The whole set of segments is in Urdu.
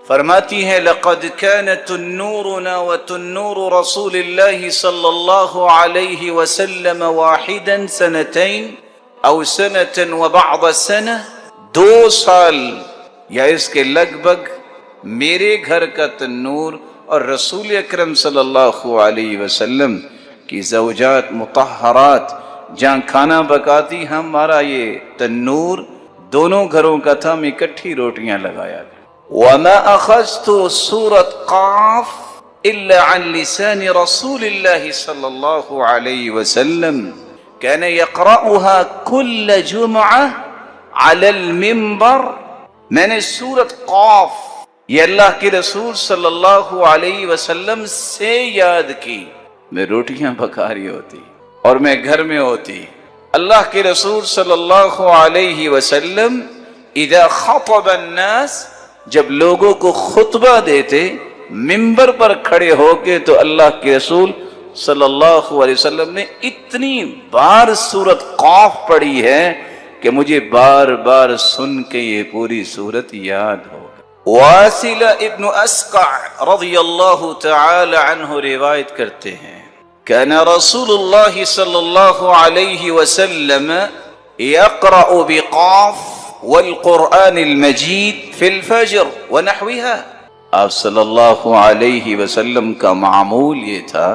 فرماتی ہیں لقد كانت تنورنا وتنور رسول اللہ صلی اللہ علیہ وسلم واحدا سنتين او سنة وبعض سنة، 2 سال یا اس کے لگ بھگ میرے گھر کا تنور اور رسول اکرم صلی اللہ علیہ وسلم کی زوجات مطہرات جہاں کھانا پکاتی، ہمارا یہ تنور دونوں گھروں کا تھا، ہم اکٹھی روٹیاں لگایا گیا۔ وما اخذت سورة قاف الا عن لسان رسول اللہ صلی اللہ علیہ وسلم كان يقرأها كل جمعة على المنبر۔ میں نے سورت قاف یہ اللہ کے رسول صلی اللہ علیہ وسلم سے یاد کی، میں روٹیاں پکا رہی ہوتی اور میں گھر میں ہوتی، اللہ کے رسول صلی اللہ علیہ وسلم اذا خطب الناس، جب لوگوں کو خطبہ دیتے منبر پر کھڑے ہو کے، تو اللہ کے رسول صلی اللہ علیہ وسلم نے اتنی بار سورت قاف پڑھی ہے کہ مجھے بار بار سن کے یہ پوری سورت یاد ہو۔ واصل ابن اسقع رضی اللہ تعالی عنہ روایت کرتے ہیں كان رسول اللہ صلی اللہ علیہ وسلم يقرأ بقاف والقرآن المجید فی الفجر ونحوها۔ آپ صلی اللہ علیہ وسلم کا معمول یہ تھا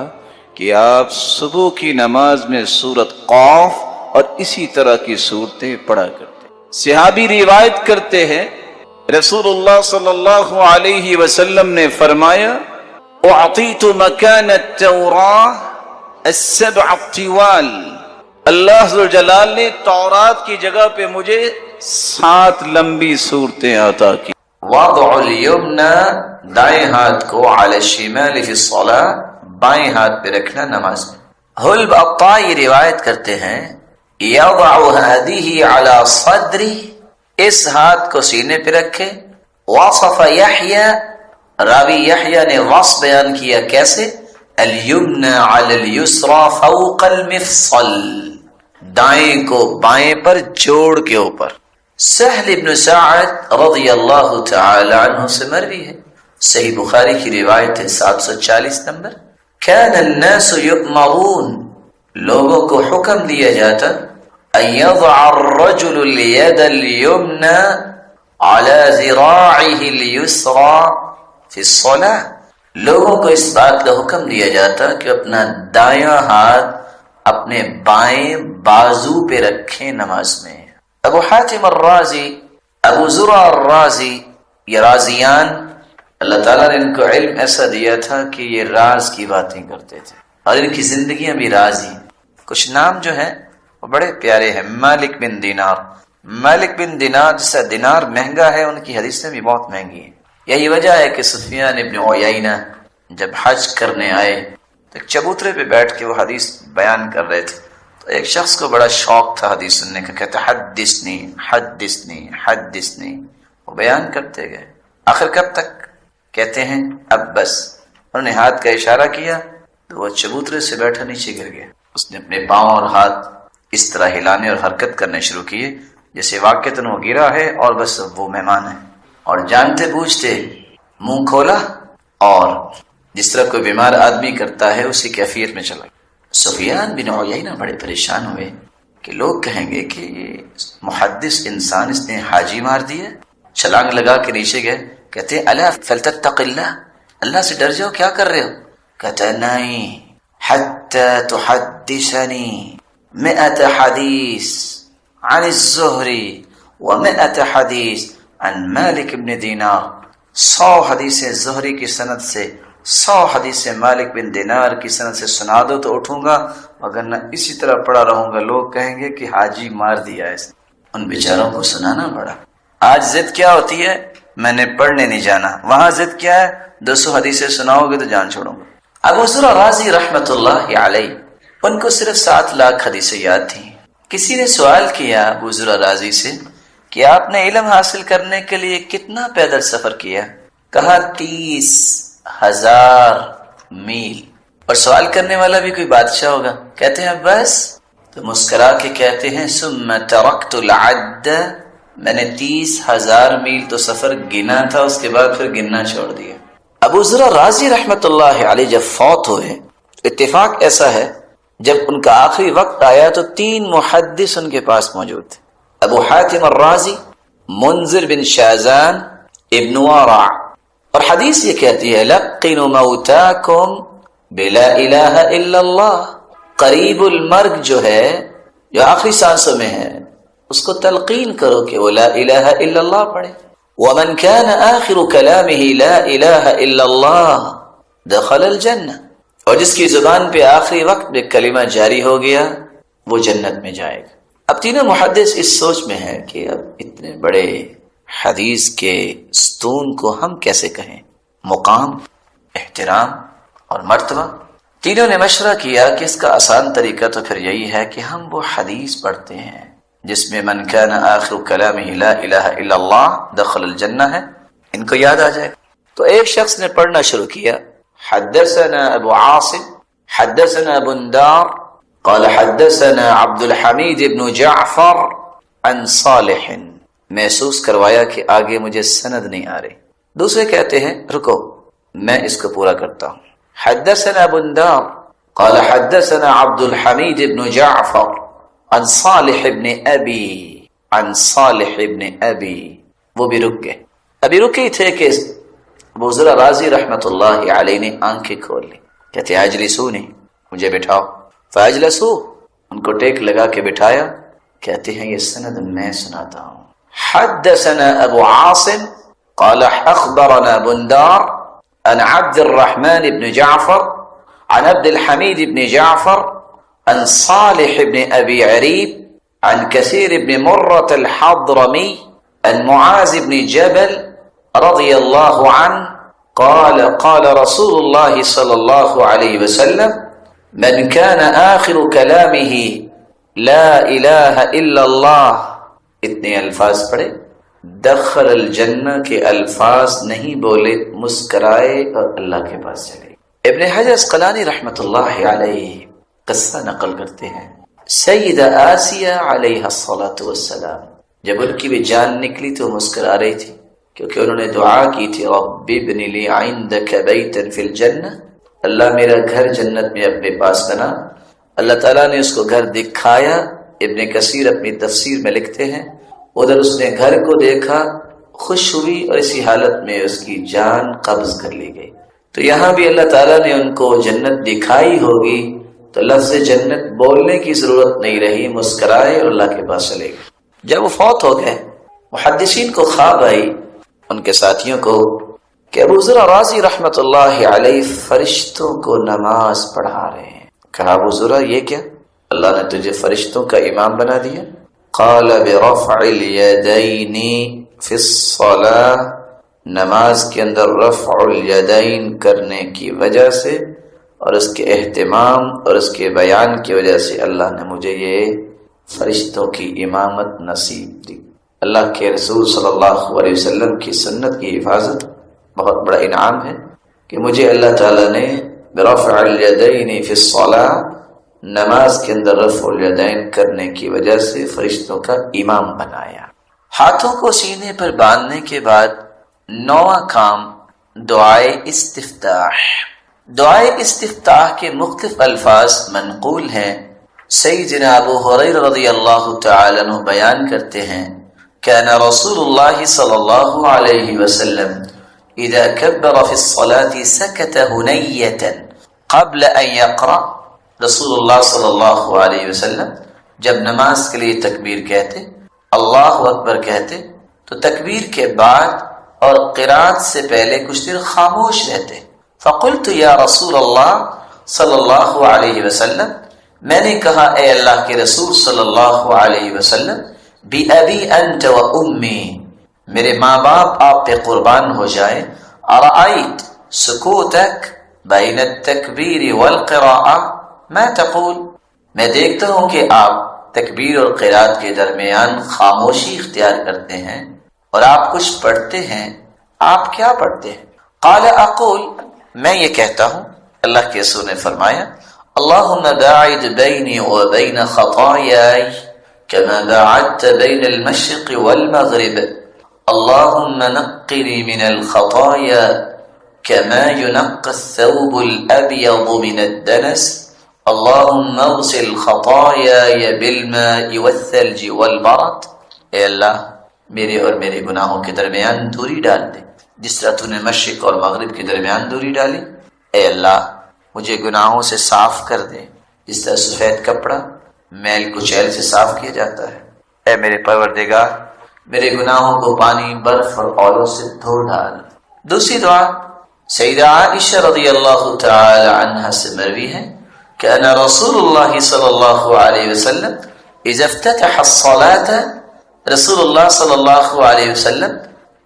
کہ آپ صبح کی نماز میں سورت قاف اور اسی طرح کی صورتیں پڑھا کرتے۔ صحابی روایت کرتے ہیں رسول اللہ صلی اللہ علیہ وسلم نے فرمایا اعطیت مکان التوراة السبع الطوال، اللہ ذو جلال نے تورات کی جگہ پہ مجھے 7 لمبی صورتیں عطا کی۔ وضع الیمنى، دائیں ہاتھ کو، علی الشمال فی الصلاة، بائیں ہاتھ پہ رکھنا نماز میں۔ حلب الطائی روایت کرتے ہیں یضع هذه علی صدری، اس ہاتھ کو سینے پہ رکھے۔ وصف یحییٰ، راوی یحییٰ نے وصف بیان کیا کیسے؟ الیمنى علی الیسرى فوق المفصل، دائیں کو بائیں پر جوڑ کے اوپر۔ سہل ابن سعد رضی اللہ تعالی عنہ سے مروی ہے، صحیح بخاری کی روایت ہے 740 نمبر۔ كان الناس يؤمرون، لوگوں کو حکم دیا جاتا ان يضع الرجل اليد اليمنى على ذراعه اليسرى في الصلاة، لوگوں کو اس بات کا حکم دیا جاتا کہ اپنا دایاں ہاتھ اپنے بائیں بازو پہ رکھیں نماز میں۔ ابو حاتم الرازی، ابو زرع الرازی، یہ رازیان اللہ تعالیٰ نے ان کو علم ایسا دیا تھا کہ یہ راز کی باتیں کرتے تھے اور ان کی زندگیاں بھی راز ہیں۔ کچھ نام جو ہیں وہ بڑے پیارے ہیں۔ مالک بن دینار، مالک بن دینار، جیسا دینار مہنگا ہے ان کی حدیثیں بھی بہت مہنگی ہیں۔ یہی وجہ ہے کہ سفیان ابن عیینہ جب حج کرنے آئے تو ایک چبوترے پہ بیٹھ کے وہ حدیث بیان کر رہے تھے، تو ایک شخص کو بڑا شوق تھا حدیث سننے کا، کہتے حدثنی حدثنی حدثنی، وہ بیان کرتے گئے، آخر کب تک؟ کہتے ہیں اب بس۔ انہوں نے ہاتھ کا اشارہ کیا تو وہ چبوترے سے بیٹھا نیچے گر گیا۔ اس نے اپنے پاؤں اور ہاتھ اس طرح ہلانے اور حرکت کرنے شروع کیے جیسے واقعتاً وہ گرا ہے اور بس وہ مہمان ہے، اور جانتے بوجھتے منہ کھولا اور جس طرح کوئی بیمار آدمی کرتا ہے اسی کیفیت میں چلا۔ سفیان بن عیینہ بڑے پریشان ہوئے کہ لوگ کہیں گے کہ یہ محدث انسان، اس نے حاجی مار دیا۔ چھلانگ لگا کے نیچے گئے، کہتے ہیں الا فلتتق اللہ، اللہ سے ڈر جاؤ، کیا کر رہے ہو؟ کہتا نہیں، حتی تحدثنی 100 حدیث عن الزہری و100 حدیث عن مالک بن دینار، 100 حدیثیں زہری کی سند سے، 100 حدیثیں مالک بن دینار کی سند سے سنا دو تو اٹھوں گا، مگر نہ اسی طرح پڑا رہوں گا، لوگ کہیں گے کہ حاجی مار دیا ہے۔ ان بیچاروں کو سنانا پڑا۔ آج ضد کیا ہوتی ہے؟ میں نے پڑھنے نہیں جانا۔ وہاں ضد کیا ہے؟ 200 حدیثیں سناؤ گے تو جان چھوڑوں گا۔ ابو زرع رازی رحمت اللہ علیہ، ان کو صرف 7 لاکھ حدیثیں یاد تھیں۔ کسی نے سوال کیا ابو زرع رازی سے کہ آپ نے علم حاصل کرنے کے لیے کتنا پیدل سفر کیا؟ کہا 30,000 میل۔ اور سوال کرنے والا بھی کوئی بادشاہ ہوگا؟ کہتے ہیں بس؟ تو مسکرا کے کہتے ہیں ثم ترکت العد، میں نے 30,000 میل تو سفر گنا تھا، اس کے بعد پھر گننا چھوڑ دیا۔ ابو ذر رازی رحمت اللہ علیہ جب فوت ہوئے، اتفاق ایسا ہے جب ان کا آخری وقت آیا تو 3 محدث ان کے پاس موجود تھے، ابو حاتم الرازی، منذر بن شازان، ابن ورع، اور حدیث یہ کہتی ہے لقنوا موتاکم بلا الہ الا اللہ، قریب المرگ جو ہے، جو آخری سانسوں میں ہے، اس کو تلقین کرو کہ وہ لا الہ الا اللہ پڑھے۔ ومن كان آخر كلامه لا الہ الا اللہ دخل الجنہ، اور جس کی زبان پہ آخری وقت میں کلمہ جاری ہو گیا وہ جنت میں جائے گا۔ اب تینوں محدث اس سوچ میں ہیں کہ اب اتنے بڑے حدیث کے ستون کو ہم کیسے کہیں، مقام، احترام اور مرتبہ۔ تینوں نے مشورہ کیا کہ اس کا آسان طریقہ تو پھر یہی ہے کہ ہم وہ حدیث پڑھتے ہیں جس میں من کان آخر کلامہ لا الہ الا اللہ دخل الجنہ ہے، ان کو یاد آ جائے گا۔ تو ایک شخص نے پڑھنا شروع کیا، حدثنا ابو عاصم حدثنا بندار قال حدثنا عبد الحمید بن جعفر عن صالح، محسوس کروایا کہ آگے مجھے سند نہیں آ رہی۔ دوسرے کہتے ہیں رکو میں اس کو پورا کرتا ہوں، حدثنا بندار قال حدثنا عبد الحمید بن جعفر عن صالح ابن ابی عن صالح ابن ابی، وہ بھی رک گئے۔ ابھی رکے تھے کہ ابو ذر رازی رحمت اللہ علیہ نے آنکھیں کھول لی، کہتے اجلسونی، مجھے بٹھاؤ، فاجلسو، ان کو ٹیک لگا کے بٹھایا۔ کہتے ہیں یہ سند میں سناتا ہوں، حدثنا ابو عاصم قال اخبرنا بندار عن عبد الرحمن بن جعفر عن عبد الحمید بن جعفر عن صالح بن ابي عريب عن كثير بن مرة الحضرمي عن معاذ بن جبل رضي الله عنه قال قال رسول الله صلى الله عليه وسلم من كان آخر كلامه لا إله إلا الله، اتنے الفاظ پڑھے، دخل الجنہ کے الفاظ نہیں بولے، مسکرائے اور اللہ کے پاس چلے۔ ابن حجر اسقلانی رحمت اللہ علیہ قصہ نقل کرتے ہیں، سیدہ آسیہ علیہ الصلاۃ والسلام جب ان کی بھی جان نکلی تو مسکرا رہی تھی، کیونکہ انہوں نے دعا کی تھی رب ابن لی عندک بیتا فی الجنہ، اللہ میرا گھر جنت میں اپنے پاس بنا۔ اللہ تعالیٰ نے اس کو گھر دکھایا۔ ابن کثیر اپنی تفسیر میں لکھتے ہیں ادھر اس نے گھر کو دیکھا، خوش ہوئی اور اسی حالت میں اس کی جان قبض کر لی گئی۔ تو یہاں بھی اللہ تعالیٰ نے ان کو جنت دکھائی ہوگی تو لفظ جنت بولنے کی ضرورت نہیں رہی، مسکرائے اور اللہ کے پاس چلے گئے۔ جب وہ فوت ہو گئے، محدثین کو خواب آئی، ان کے ساتھیوں کو، کہ ابو ذر رازی رحمت اللہ علیہ فرشتوں کو نماز پڑھا رہے ہیں۔ کہا ابو ذر یہ کیا؟ اللہ نے تجھے فرشتوں کا امام بنا دیا؟ قال برفع الیدین فی الصلاۃ، نماز کے اندر رفع الیدین کرنے کی وجہ سے اور اس کے اہتمام اور اس کے بیان کی وجہ سے اللہ نے مجھے یہ فرشتوں کی امامت نصیب دی۔ اللہ کے رسول صلی اللہ علیہ وسلم کی سنت کی حفاظت بہت بڑا انعام ہے کہ مجھے اللہ تعالیٰ نے برفع الیدین فی الصلاۃ، نماز کے اندر رفع الیدین کرنے کی وجہ سے فرشتوں کا امام بنایا۔ ہاتھوں کو سینے پر باندھنے کے بعد 9واں کام دعائے استفتاح۔ دعائے استفتاح کے مختلف الفاظ منقول ہیں۔ سیدنا ابو ہریرہ رضی اللہ تعالی عنہ بیان کرتے ہیں كان رسول الله صلى الله عليه وسلم إذا كبر في الصلاة سكت هنية قبل أن يقرأ۔ رسول اللہ صلی اللہ علیہ وسلم جب نماز کے لیے تکبیر کہتے، اللہ اکبر کہتے، تو تکبیر کے بعد اور قرات سے پہلے کچھ دیر خاموش رہتے۔ فقلت یا رسول اللہ صلی اللہ علیہ وسلم، میں نے کہا اے اللہ کے رسول صلی اللہ علیہ وسلم، بِأَبِي أَنْتَ وَأُمِّي، میرے ماں باپ آپ پہ قربان ہو جائے، أَرَأَيْتَ سُكُوتَكَ بَيْنَ التَّكْبِيرِ وَالْقِرَاءَةِ ما تقول، میں دیکھتا ہوں کہ آپ تکبیر اور قرات کے درمیان خاموشی اختیار کرتے ہیں اور آپ کچھ پڑھتے ہیں، آپ کیا پڑھتے ہیں؟ قال اقول، میں یہ کہتا ہوں، اللہ کے رسول نے فرمایا اللہم باعد بینی وبین خطایای، كما باعدت بين المشرق والمغرب اللهم نقني من الخطايا كما ينقى الثوب الأبيض من الدنس اللهم اغسل خطاياي بالماء والثلج والبرد. اے اللہ میرے اور میرے گناہوں کے درمیان دوری ڈال دے جس طرح تو نے مشرق اور مغرب کے درمیان دوری ڈالی. اے اللہ مجھے گناہوں سے صاف کر دے جس طرح سفید کپڑا میل کچیل سے صاف کیا جاتا ہے. اے میرے پروردگار میرے گناہوں کو پانی برف اور اولوں سے دھو ڈال. دوسری دعا سیدہ عائشہ رضی اللہ تعالی عنہا سے مروی ہے کہ ان رسول اللہ صلی اللہ علیہ وسلم اذا افتتح الصلاة رسول اللہ صلی اللہ علیہ وسلم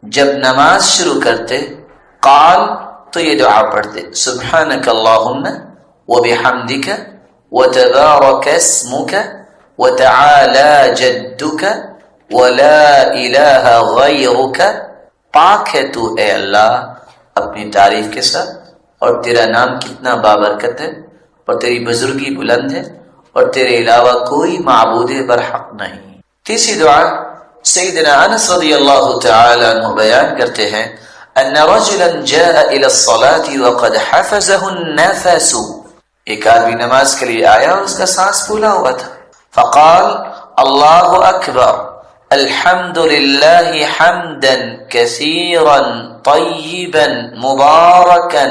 جب نماز شروع کرتے قال تو یہ دعا پڑھتے سبحانک اللہم وبحمدک وتبارک اسمک وتعالی جدک ولا الہ غیرک. پاک ہے تو اے اللہ اپنی تعریف کے ساتھ اور تیرا نام کتنا بابرکت ہے اور تیری بزرگی بلند ہے اور تیرے علاوہ کوئی معبود برحق نہیں. تیسری دعا سیدنا انس رضی اللہ تعالی عنہ بیان کرتے ہیں ان رجلا جاء الى الصلاة وقد حفظه النفس. ایک آدمی نماز کے لیے آیا اور اس کا سانس پھولا ہوا تھا. فقال اللہ اکبر الحمد للہ حمدا کثیرا طیبا مبارکا